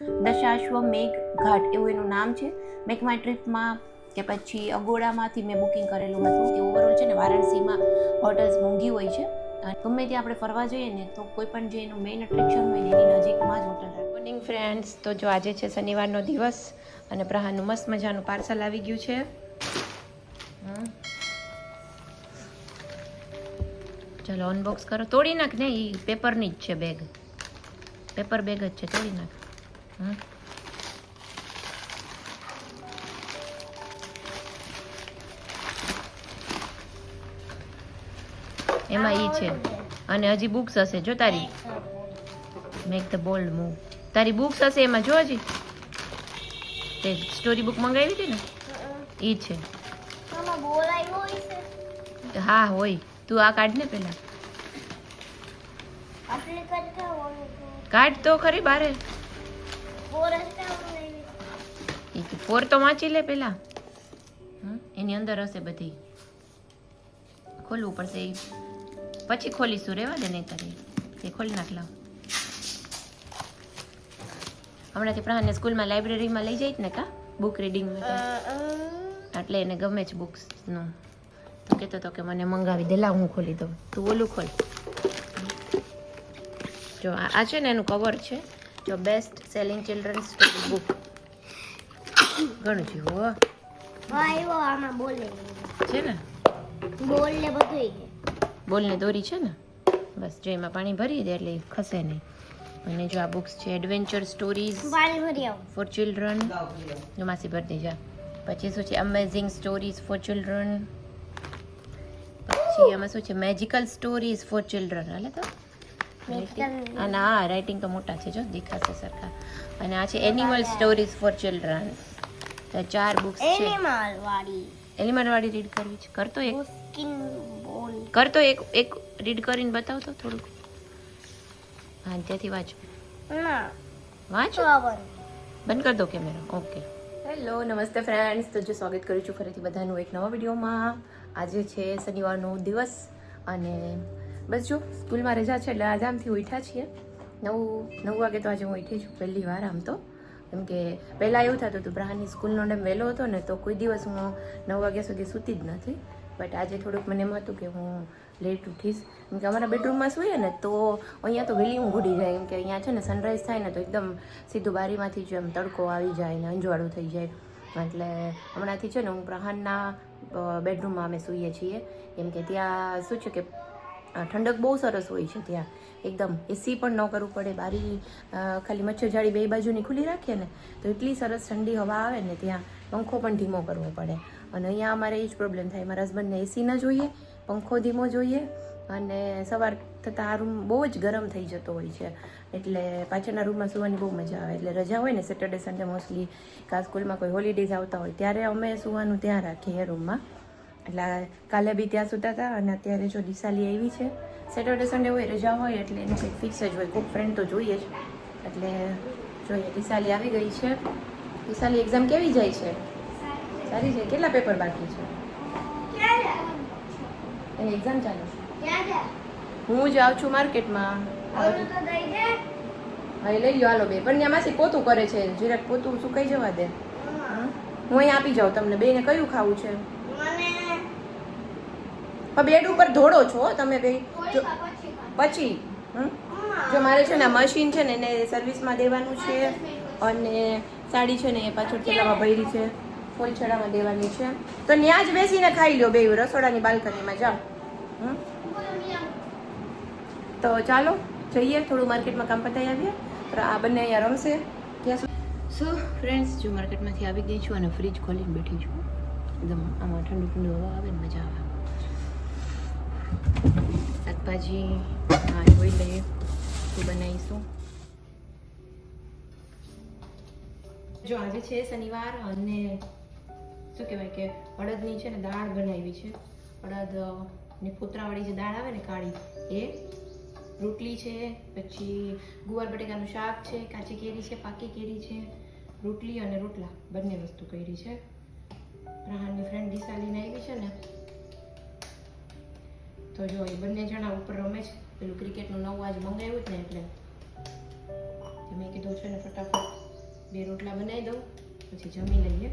દશાશ્વમેઘ ઘાટ એવું એનું નામ છે. મેક માય ટ્રીપમાં કે પછી અગોડામાંથી મેં બુકિંગ કરેલું હતું. તે ઓવરઓલ છે ને વારાણસીમાં હોટલ્સ મોંઘી હોય છે. ગમે ત્યાં આપણે ફરવા જઈએ ને તો કોઈ પણ જે એનું મેઇન અટ્રેક્શન હોય ને એની નજીકમાં જ હોટલ રાખે. મોર્નિંગ ફ્રેન્ડ્સ, તો જો આજે છે શનિવારનો દિવસ અને પ્રહારનું મસ્ત મજાનું પાર્સલ આવી ગયું છે. ચલો અનબોક્સ કરો. તોડી નાખ ને, એ પેપરની જ છે બેગ, પેપર બેગ જ છે, તોડી નાખ. એમાં ઈ છે અને હજી બુક્સ હશે જો તારી. Make the bold move. તારી બુક્સ હશે એમાં જો. હજી તે સ્ટોરી બુક મંગાવી હતી ને, ઈ છે. હા હોય. તું આ કાઢ ને પેલા, કાઢ તો ખરી બારે. ફોર તો વાંચી લે પેલા. એની અંદર હશે બધી. ખોલવું પડશે પછી ખોલીશું. રેવા દે નહીં તારી, એ ખોલી નાખ. લાવ હમણાંથી પ્રહારને સ્કૂલમાં લાઇબ્રેરીમાં લઈ જાય ને કા બુક રીડિંગ એટલે એને ગમે છે બુક્સનું. તો કહેતો હતો કે મને મંગાવી દે. લાવ હું ખોલી દઉં, તું ઓલું ખોલ. જો આ છે ને એનું કવર છે. જો best selling children story book. ઘણું છે હો. આમાં બોલે છે ને, બોલ ને બધું બોલ ને દોરી છે ને. બસ જો એમાં પાણી ભરી દે એટલે ખસે નહીં. અને જો આ બુક્સ છે એડવેન્ચર સ્ટોરીઝ ફોર ચિલ્ડ્રન. જો માસી ભરી દે જા. પછી શું છે અમેઝિંગ સ્ટોરીઝ ફોર ચિલ્ડ્રન. પછી આમાં શું છે મેજિકલ સ્ટોરીઝ ફોર ચિલ્ડ્રન. હાલે તો અને હા રાઇટિંગ તો મોટા છે જો દેખાશે સરખા. અને આ છે એનિમલ સ્ટોરીઝ ફોર ચિલ્ડ્રન. તો 4 બુક્સ છે. એનિમલ વાળી રીડ કરવી છે. કરતો એક કરતો એક રીડ કરીને બતાવ તો થોડુંક. હા ત્યાંથી વાંચો. વાંચો. બંધ કરી દો કેમેરો. ઓકે. હેલો નમસ્તે ફ્રેન્ડ્સ. તો જો સ્વાગત કરું છું ફરીથી બધાનું એક નવા વિડીયોમાં. આજે છે શનિવારનો દિવસ અને બસ જો સ્કૂલમાં રજા છે એટલે આરામથી ઉઠ્યા છીએ. 9 વાગે તો આજે હું ઉઠી છું પહેલી વાર. આમ તો કેમ કે પહેલાં એવું થતું હતું પ્રહારની સ્કૂલનો ટાઈમ વહેલો હતો ને તો કોઈ દિવસ હું 9 વાગ્યા સુધી સૂતી જ નથી. બટ આજે થોડુંક મને એમ હતું કે હું લેટ ઉઠીશ. કેમ કે અમારા બેડરૂમમાં સૂઈએ ને તો અહીંયા તો વહેલી ઊંઘ ઉડી જાય. કેમ કે અહીંયા છે ને સનરાઈઝ થાય ને તો એકદમ સીધું બારીમાંથી જ એમ તડકો આવી જાય ને અંજવાળું થઈ જાય. એટલે હમણાંથી છે ને હું પ્રહારના બેડરૂમમાં અમે સૂઈએ છીએ. કેમ કે ત્યાં શું છે કે ઠંડક બહુ સરસ હોય છે ત્યાં. એકદમ એસી પણ ન કરવું પડે. બારી ખાલી મચ્છરજાળી બે બાજુની ખુલ્લી રાખીએ ને તો એટલી સરસ ઠંડી હવા આવે ને. ત્યાં પંખો પણ ધીમો કરવો પડે. અને અહીંયા અમારે એ જ પ્રોબ્લેમ થાય. મારા હસબન્ડને એસી ન જોઈએ, પંખો ધીમો જોઈએ અને સવાર થતાં આ રૂમ બહુ જ ગરમ થઈ જતો હોય છે. એટલે પાછળના રૂમમાં સૂવાની બહુ મજા આવે. એટલે રજા હોય ને સેટરડે સન્ડે મોસ્ટલી કાં સ્કૂલમાં કોઈ હોલિડેઝ આવતા હોય ત્યારે અમે સૂવાનું ત્યાં રાખીએ રૂમમાં. એટલે કાલે બી ત્યાં સૂતા હતા અને અત્યારે જો દિશાલી આવી છે. સેટરડે સન્ડે હોય રજા હોય એટલે એનું કંઈક ફિક્સ જ હોય. કોઈક ફ્રેન્ડ તો જોઈએ જ. એટલે જોઈએ દિશાલી આવી ગઈ છે. દિશાલી એક્ઝામ કેવી જાય છે? સારી છે. કેટલા પેપર બાકી છે? એની એક્ઝામ ચાલે છે. હું જાઉં છું માર્કેટમાં. હા એ લઈ લો. હાલો બે પણ ત્યાં માસી પોતું કરે છે. જરાક પોતું સુકાઈ જવા દે. હું અહીં આપી જાઉં તમને બેને. કયું ખાવું છે? બેડ ઉપર ધોડો છો તમે બે પછી. જો મારે છે ને મશીન છે ને એને સર્વિસમાં દેવાનું છે અને સાડી છે ને એ પાછળ થેલામાં ભરી છે, ફોલછડામાં દેવાની છે. તો ત્યાં જ બેસીને ખાઈ લો બે રસોડાની બાલ્કનીમાં. જાઓ. તો ચાલો જઈએ થોડું માર્કેટમાં કામ પતાવી આવીએ. આ બંને અહીંયા રમશે ત્યાં સુધી. સો ફ્રેન્ડ્સ જો માર્કેટમાંથી આવી ગઈ છું અને ફ્રીજ ખોલીને બેઠી છું. એકદમ આમાં ઠંડુ ઠંડુ હવા આવે ને મજા આવે. શાકભાજી હા જોઈ લઈએ શું બનાવીશું. જો આજે છે શનિવાર અને શું કહેવાય કે અડદની છે ને દાળ બનાવી છે. અડદની ફોતરાવાળી જે દાળ આવે ને કાળી એ. રોટલી છે, પછી ગુવાર બટેકાનું શાક છે, કાચી કેરી છે, પાકી કેરી છે, રોટલી અને રોટલા બંને વસ્તુ કરી છે. પ્રહારની ફ્રેન્ડ દિશાલીને આવી છે ને તો જો એ બંને જણા ઉપર રમે છે. પેલું ક્રિકેટનું નવું આજે મંગાવ્યું જ ને એટલે મેં કીધું છે ને ફટાફટ 2 રોટલા બનાવી દઉં પછી જમી લઈએ.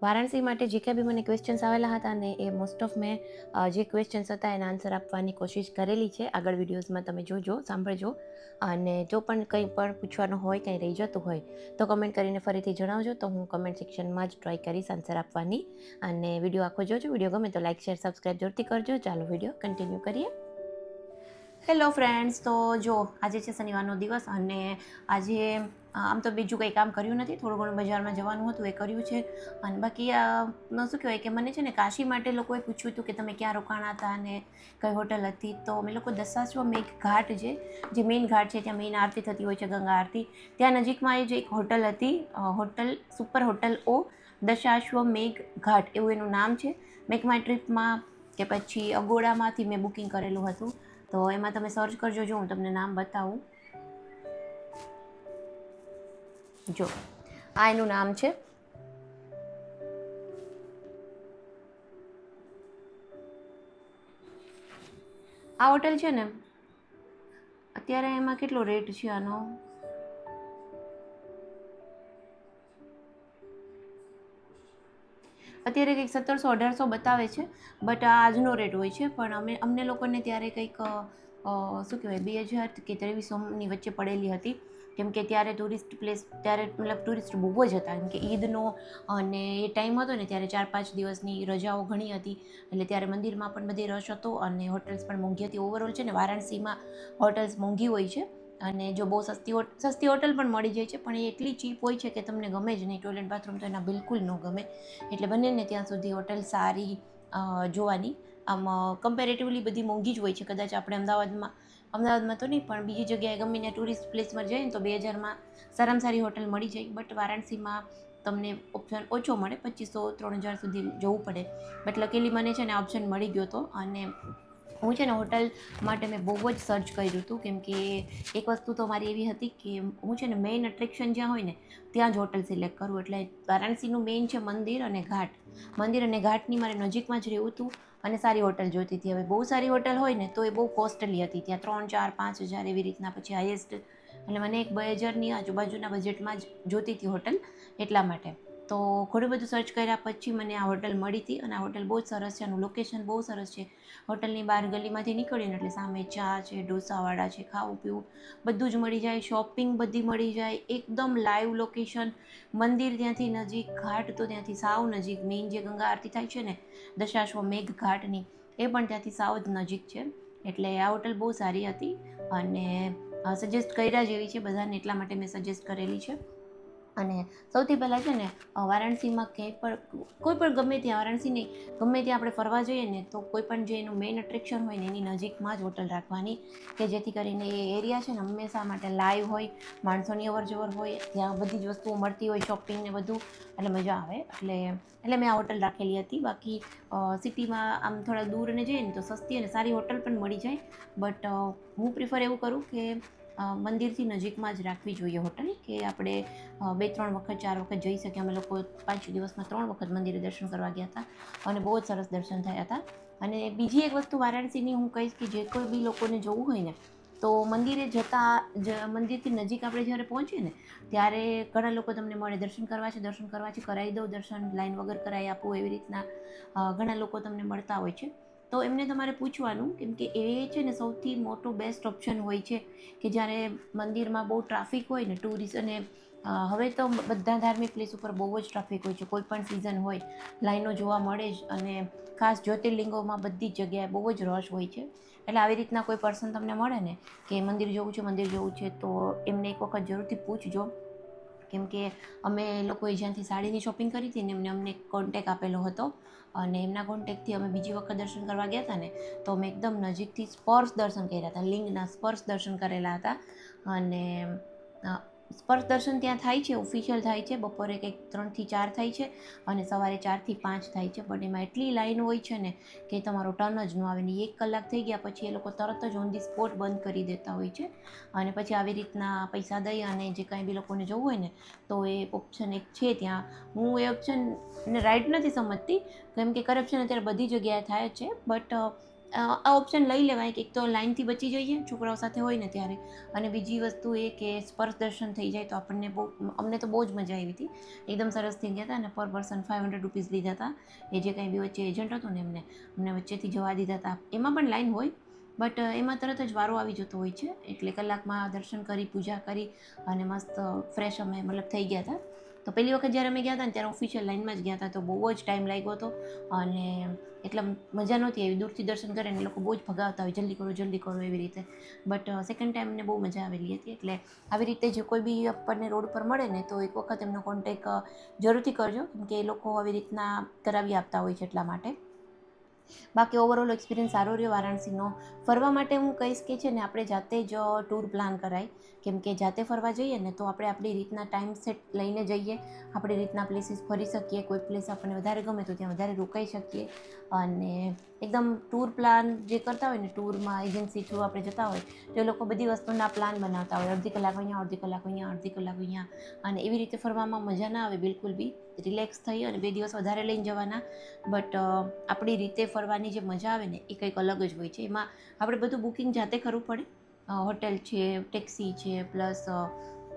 વારાણસી માટે જે કંઈ બી મને ક્વેશ્ચન્સ આવેલા હતા ને એ મોસ્ટ ઓફ મેં જે ક્વેશ્ચન્સ હતા એના આન્સર આપવાની કોશિશ કરેલી છે. આગળ વિડીયોઝમાં તમે જોજો, સાંભળજો. અને જો પણ કંઈ પણ પૂછવાનું હોય, કંઈ રહી જતું હોય તો કમેન્ટ કરીને ફરીથી જણાવજો, તો હું કમેન્ટ સેક્શનમાં જ ટ્રાય કરીશ આન્સર આપવાની. અને વિડીયો આખો જોજો. વિડીયો ગમે તો લાઇક, શેર, સબસ્ક્રાઈબ જરૂરથી કરજો. ચાલો વિડીયો કન્ટિન્યુ કરીએ. હેલો ફ્રેન્ડ્સ, તો જો આજે છે શનિવારનો દિવસ અને આજે આમ તો બીજું કંઈ કામ કર્યું નથી. થોડું ઘણું બજારમાં જવાનું હતું એ કર્યું છે. અને બાકી શું કહેવાય કે મને છે ને કાશી માટે લોકોએ પૂછ્યું હતું કે તમે ક્યાં રોકાણા હતા અને કઈ હોટલ હતી. તો અમે લોકો દશાશ્વમેઘ ઘાટ જે મેઇન ઘાટ છે, ત્યાં મેઇન આરતી થતી હોય છે, ગંગા આરતી, ત્યાં નજીકમાં જે એક હોટલ હતી, હોટલ સુપર હોટલ ઓ દશાશ્વમેઘ ઘાટ એવું એનું નામ છે. મેક માય ટ્રીપમાં કે પછી અગોડામાંથી મેં બુકિંગ કરેલું હતું. તો એમાં તમે સર્ચ કરજો. જો હું તમને નામ બતાવું, જો આ એનું નામ છે. આ હોટલ છે ને, અત્યારે એમાં કેટલો રેટ છે આનો, અત્યારે કંઈક 1700-1800 બતાવે છે. બટ આ આજનો રેટ હોય છે. પણ અમને લોકોને ત્યારે કંઈક શું કહેવાય 2000 કે 2300ની વચ્ચે પડેલી હતી. કેમ કે ત્યારે ટુરિસ્ટ પ્લેસ, ત્યારે મતલબ ટુરિસ્ટ બહુ જ હતા. કેમ કે ઈદનો અને એ ટાઈમ હતો ને ત્યારે 4-5 દિવસની રજાઓ ઘણી હતી. એટલે ત્યારે મંદિરમાં પણ બધી રશ હતો અને હોટલ્સ પણ મોંઘી હતી. ઓવરઓલ છે ને વારાણસીમાં હોટલ્સ મોંઘી હોય છે. અને જો બહુ સસ્તી હોટલ પણ મળી જાય છે, પણ એ એટલી ચીપ હોય છે કે તમને ગમે જ નહીં. ટોયલેટ બાથરૂમ તો એના બિલકુલ ન ગમે. એટલે બંનેને ત્યાં સુધી હોટલ સારી જોવાની. આમ કમ્પેરેટિવલી બધી મોંઘી જ હોય છે. કદાચ આપણે અમદાવાદમાં તો નહીં, પણ બીજી જગ્યાએ ગમે ત્યાં ટુરિસ્ટ પ્લેસમાં જઈએ ને તો 2000માં સારામાં સારી હોટલ મળી જાય. બટ વારાણસીમાં તમને ઓપ્શન ઓછો મળે, 2500-3000 સુધી જવું પડે. બટ લકીલી મને છે ને આ ઓપ્શન મળી ગયો હતો. અને હું છે ને હોટલ માટે મેં બહુ જ સર્ચ કર્યું હતું. કેમ કે એક વસ્તુ તો મારી એવી હતી કે હું છે ને મેઇન અટ્રેક્શન જ્યાં હોય ને ત્યાં જ હોટલ સિલેક્ટ કરું. એટલે વારાણસીનું મેઇન છે મંદિર અને ઘાટ. મંદિર અને ઘાટની મારે નજીકમાં જ રહેવું હતું અને સારી હોટલ જોઈતી હતી. હવે બહુ સારી હોટલ હોય ને તો એ બહુ કોસ્ટલી હતી. ત્યાં 3-4-5 હજાર એવી રીતના, પછી હાઈએસ્ટ. એટલે મને એક 2000ની આજુબાજુના બજેટમાં જ જોતી હતી હોટલ. એટલા માટે તો ઘણું બધું સર્ચ કર્યા પછી મને આ હોટલ મળી હતી. અને આ હોટલ બહુ જ સરસ છે. આનું લોકેશન બહુ સરસ છે. હોટલની બહાર ગલીમાંથી નીકળીને એટલે સામે ચા છે, ઢોસાવાળા છે, ખાવું પીવું બધું જ મળી જાય. શોપિંગ બધી મળી જાય. એકદમ લાઈવ લોકેશન. મંદિર ત્યાંથી નજીક, ઘાટ તો ત્યાંથી સાવ નજીક. મેઇન જે ગંગા આરતી થાય છે ને દશાશ્વમેઘ ઘાટની, એ પણ ત્યાંથી સાવ જ નજીક છે. એટલે આ હોટલ બહુ સારી હતી અને સજેસ્ટ કર્યા જેવી છે બધાને, એટલા માટે મેં સજેસ્ટ કરેલી છે. અને સૌથી પહેલાં છે ને વારાણસીમાં ક્યાંય પણ કોઈ પણ ગમે ત્યાં, વારાણસી નહીં, ગમે ત્યાં આપણે ફરવા જઈએ ને તો કોઈ પણ જે એનું મેઇન અટ્રેક્શન હોય ને એની નજીકમાં જ હોટલ રાખવાની, કે જેથી કરીને એ એરિયા છે ને હંમેશા માટે લાઈવ હોય, માણસોની અવરજવર હોય, ત્યાં બધી જ વસ્તુઓ મળતી હોય, શોપિંગ ને બધું, એટલે મજા આવે. એટલે મેં આ હોટલ રાખેલી હતી. બાકી સિટીમાં આમ થોડા દૂર ને જઈએ ને તો સસ્તી અને સારી હોટલ પણ મળી જાય. બટ હું પ્રિફર એવું કરું કે મંદિરથી નજીકમાં જ રાખવી જોઈએ હોટલ, કે આપણે 2-3 વખત 4 વખત જઈ શકીએ. અમે લોકો 5 દિવસમાં 3 વખત મંદિરે દર્શન કરવા ગયા હતા અને બહુ જ સરસ દર્શન થયા હતા. અને બીજી એક વસ્તુ વારાણસીની હું કહીશ કે જે કોઈ બી લોકોને જવું હોય ને તો મંદિરે મંદિરથી નજીક આપણે જ્યારે પહોંચીએ ને ત્યારે ઘણા લોકો તમને મળે, દર્શન કરવા છે કરાવી દઉં દર્શન, લાઈન વગર કરાવી આપું, એવી રીતના ઘણા લોકો તમને મળતા હોય છે. તો એમને તમારે પૂછવાનું, કેમ કે એ છે ને સૌથી મોટો બેસ્ટ ઓપ્શન હોય છે કે જ્યારે મંદિરમાં બહુ ટ્રાફિક હોય ને ટુરિસ્ટ. અને હવે તો બધા ધાર્મિક પ્લેસ ઉપર બહુ જ ટ્રાફિક હોય છે. કોઈ પણ સિઝન હોય લાઈનો જોવા મળે જ. અને ખાસ જ્યોતિર્લિંગોમાં બધી જ જગ્યાએ બહુ જ રશ હોય છે. એટલે આવી રીતના કોઈ પર્સન તમને મળે ને કે મંદિર જવું છે તો એમને એક વખત જરૂરથી પૂછજો. કેમ કે અમે લોકોએ જ્યાંથી સાડીની શોપિંગ કરી હતી ને અમને કોન્ટેક આપેલો હતો અને એમના કોન્ટેકથી અમે બીજી વખત દર્શન કરવા ગયા હતા ને તો અમે એકદમ નજીકથી સ્પર્શ દર્શન કર્યા હતા. લિંગના સ્પર્શ દર્શન કરેલા હતા. અને સ્પર્શ દર્શન ત્યાં થાય છે, ઓફિશિયલ થાય છે. બપોરે કંઈક 3 થી 4 થાય છે અને સવારે 4 થી 5 થાય છે. પણ એમાં એટલી લાઈન હોય છે ને કે તમારો ટર્ન જ ન આવે ને. 1 કલાક થઈ ગયા પછી એ લોકો તરત જ ઓન ધી સ્પોટ બંધ કરી દેતા હોય છે. અને પછી આવી રીતના પૈસા દઈ અને જે કાંઈ બી લોકોને જવું હોય ને તો એ ઓપ્શન એક છે ત્યાં. હું એ ઓપ્શનને રાઈટ નથી સમજતી, કેમ કે કરપ્શન અત્યારે બધી જગ્યાએ થાય જ છે. બટ આ ઓપ્શન લઈ લેવાય કે એક તો લાઇનથી બચી જઈએ છોકરાઓ સાથે હોય ને ત્યારે, અને બીજી વસ્તુ એ કે સ્પર્શ દર્શન થઈ જાય તો આપણને અમને તો બહુ જ મજા આવી હતી. એકદમ સરસ થઈ ગયા હતા અને પર પર્સન 500 રૂપીસ લીધા હતા. એ જે કંઈ બી વચ્ચે એજન્ટ હતો ને અમને વચ્ચેથી જવા દીધા હતા. એમાં પણ લાઈન હોય બટ એમાં તરત જ વારો આવી જતો હોય છે, એટલે કલાકમાં દર્શન કરી પૂજા કરી અને મસ્ત ફ્રેશ અમે મતલબ થઈ ગયા હતા. તો પહેલી વખત જ્યારે અમે ગયા હતા ને ત્યારે ઓફિશિયલ લાઇનમાં જ ગયા હતા, તો બહુ જ ટાઈમ લાગ્યો હતો અને એટલે મજા નહોતી આવી. દૂરથી દર્શન કરે ને એ લોકો બહુ જ ભગાવતા હોય, જલ્દી કરો એવી રીતે. બટ સેકન્ડ ટાઈમ મને બહુ મજા આવેલી હતી. એટલે આવી રીતે જે કોઈ બી આપણને રોડ પર મળે ને તો એક વખત એમનો કોન્ટેક જરૂરથી કરજો, કેમ કે એ લોકો આવી રીતના કરાવી આપતા હોય છે એટલા માટે. બાકી ઓવરઓલ એક્સપિરિયન્સ સારો રહ્યો વારાણસીનો. ફરવા માટે હું કહીશ કે છે ને આપણે જાતે જ ટૂર પ્લાન કરાય, કેમ કે જાતે ફરવા જઈએ ને તો આપણે આપણી રીતના ટાઈમ સેટ લઈને જઈએ, આપણી રીતના પ્લેસીસ ફરી શકીએ. કોઈ પ્લેસ આપણને વધારે ગમે તો ત્યાં વધારે રોકાઈ શકીએ. અને એકદમ ટૂર પ્લાન જે કરતા હોય ને, ટૂરમાં એજન્સી થ્રુ આપણે જતા હોય તો એ લોકો બધી વસ્તુના પ્લાન બનાવતા હોય, અડધી કલાક અહીંયા, અડધી કલાક અહીંયા, અડધી કલાક અહીંયા, અને એવી રીતે ફરવામાં મજા ના આવે બિલકુલ બી. રિલેક્સ થઈ અને 2 દિવસ વધારે લઈને જવાના, બટ આપણી રીતે ફરવાની જે મજા આવે ને એ કંઈક અલગ જ હોય છે. એમાં આપણે બધું બુકિંગ જાતે કરવું પડે, હોટેલ છે, ટેક્સી છે, પ્લસ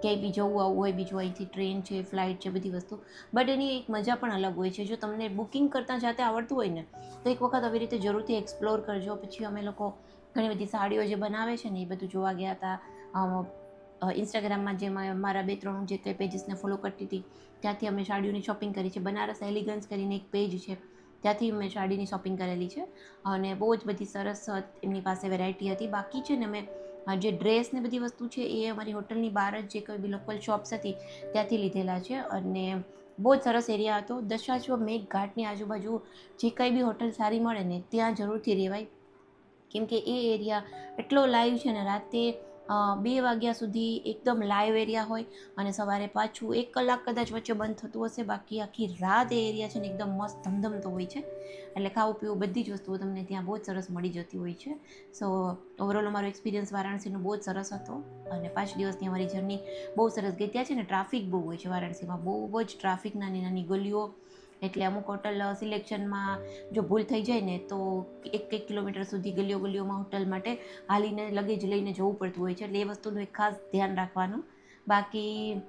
ક્યાંય બી જવું આવવું હોય બીજું અહીંથી ટ્રેન છે, ફ્લાઇટ છે, બધી વસ્તુ. બટ એની એક મજા પણ અલગ હોય છે. જો તમને બુકિંગ કરતાં જાતે આવડતું હોય ને તો એક વખત આવી રીતે જરૂરથી એક્સપ્લોર કરજો. પછી અમે લોકો ઘણી બધી સાડીઓ જે બનાવે છે ને એ બધું જોવા ગયા હતા. ઇન્સ્ટાગ્રામમાં જે મારા 2-3 જે કંઈ પેજીસને ફોલો કરતી હતી ત્યાંથી અમે સાડીઓની શોપિંગ કરી છે. બનારસ એલિગન્સ કરીને એક પેજ છે, ત્યાંથી મેં સાડીની શોપિંગ કરેલી છે અને બહુ જ બધી સરસ એમની પાસે વેરાયટી હતી. બાકી છે ને મેં જે ડ્રેસ ને બધી વસ્તુ છે એ અમારી હોટલની બહાર જ જે કોઈ બી લોકલ શોપ્સ હતી ત્યાંથી લીધેલા છે અને બહુ જ સરસ એરિયા હતો. દશાશ્વમેઘ ઘાટની આજુબાજુ જે કંઈ બી હોટલ સારી મળે ને ત્યાં જરૂરથી રહેવાય, કેમ કે એ એરિયા એટલો લાઈવ છે ને. રાતે 2 વાગ્યા સુધી એકદમ લાઈવ એરિયા હોય અને સવારે પાછું 1 કલાક કદાચ વચ્ચે બંધ થતું હશે, બાકી આખી રાત એ એરિયા છે ને એકદમ મસ્ત ધમધમતો હોય છે. એટલે ખાવું પીવું બધી જ વસ્તુઓ તમને ત્યાં બહુ જ સરસ મળી જતી હોય છે. સો ઓવરઓલ અમારો એક્સપિરિયન્સ વારાણસીનો બહુ જ સરસ હતો અને 5 દિવસની અમારી જર્ની બહુ સરસ ગઈ. ત્યાં છે ને ટ્રાફિક બહુ હોય છે વારાણસીમાં, બહુ જ ટ્રાફિક, નાની નાની ગલીઓ. એટલે અમુક હોટલ સિલેક્શનમાં જો ભૂલ થઈ જાય ને તો 1 કિલોમીટર સુધી ગલીઓમાં હોટલ માટે હાલીને લગેજ લઈને જવું પડતું હોય છે. એટલે એ વસ્તુનું એક ખાસ ધ્યાન રાખવાનું. બાકી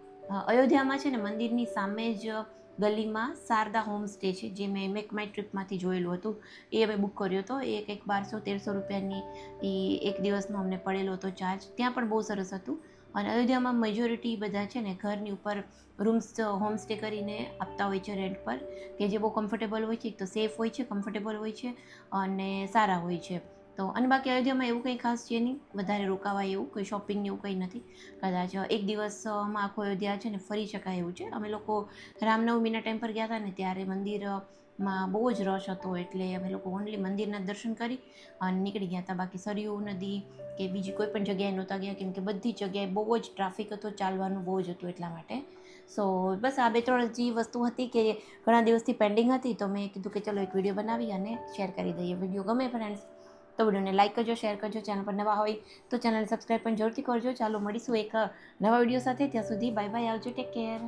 અયોધ્યામાં છે ને મંદિરની સામે જ ગલીમાં શારદા હોમ સ્ટે છે, જે મેં મેક માય ટ્રીપમાંથી જોયેલું હતું. એ અમે બુક કર્યો હતો. એ કંઈક 1200-1300 રૂપિયાની એ 1 દિવસનો અમને પડેલો હતો ચાર્જ. ત્યાં પણ બહુ સરસ હતું. અને અયોધ્યામાં મેજોરિટી બધા છે ને ઘરની ઉપર રૂમ્સ હોમ સ્ટે કરીને આપતા હોય છે રેન્ટ પર, કે જે બહુ કમ્ફર્ટેબલ હોય છે. એક તો સેફ હોય છે, કમ્ફર્ટેબલ હોય છે અને સારા હોય છે. તો અને બાકી અયોધ્યામાં એવું કંઈ ખાસ છે નહીં, વધારે રોકાવાય એવું કોઈ શોપિંગ એવું કંઈ નથી. કદાચ 1 દિવસમાં આખો અયોધ્યા છે ને ફરી શકાય એવું છે. અમે લોકો રામનવમીના ટાઈમ પર ગયા હતા ને ત્યારે મંદિરમાં બહુ જ રશ હતો, એટલે અમે લોકો ઓનલી મંદિરના દર્શન કરી અને નીકળી ગયા હતા. બાકી સરયુ નદી કે બીજી કોઈ પણ જગ્યાએ નહોતા ગયા, કેમ કે બધી જગ્યાએ બહુ જ ટ્રાફિક હતો, ચાલવાનું બહુ જ હતું એટલા માટે. સો બસ આ 2-3 જે વસ્તુ હતી કે ઘણા દિવસથી પેન્ડિંગ હતી, તો મેં કીધું કે ચલો એક વિડીયો બનાવી અને શેર કરી દઈએ. વિડીયો ગમે ફ્રેન્ડ્સ તો વિડીયોને લાઇક કરજો, શેર કરજો. ચેનલ પર નવા હોય તો ચેનલ સબસ્ક્રાઈબ પણ જરૂરથી કરજો. ચાલો મળીશું એક નવા વિડીયો સાથે. ત્યાં સુધી બાય બાય, આવજો, ટેક કેર.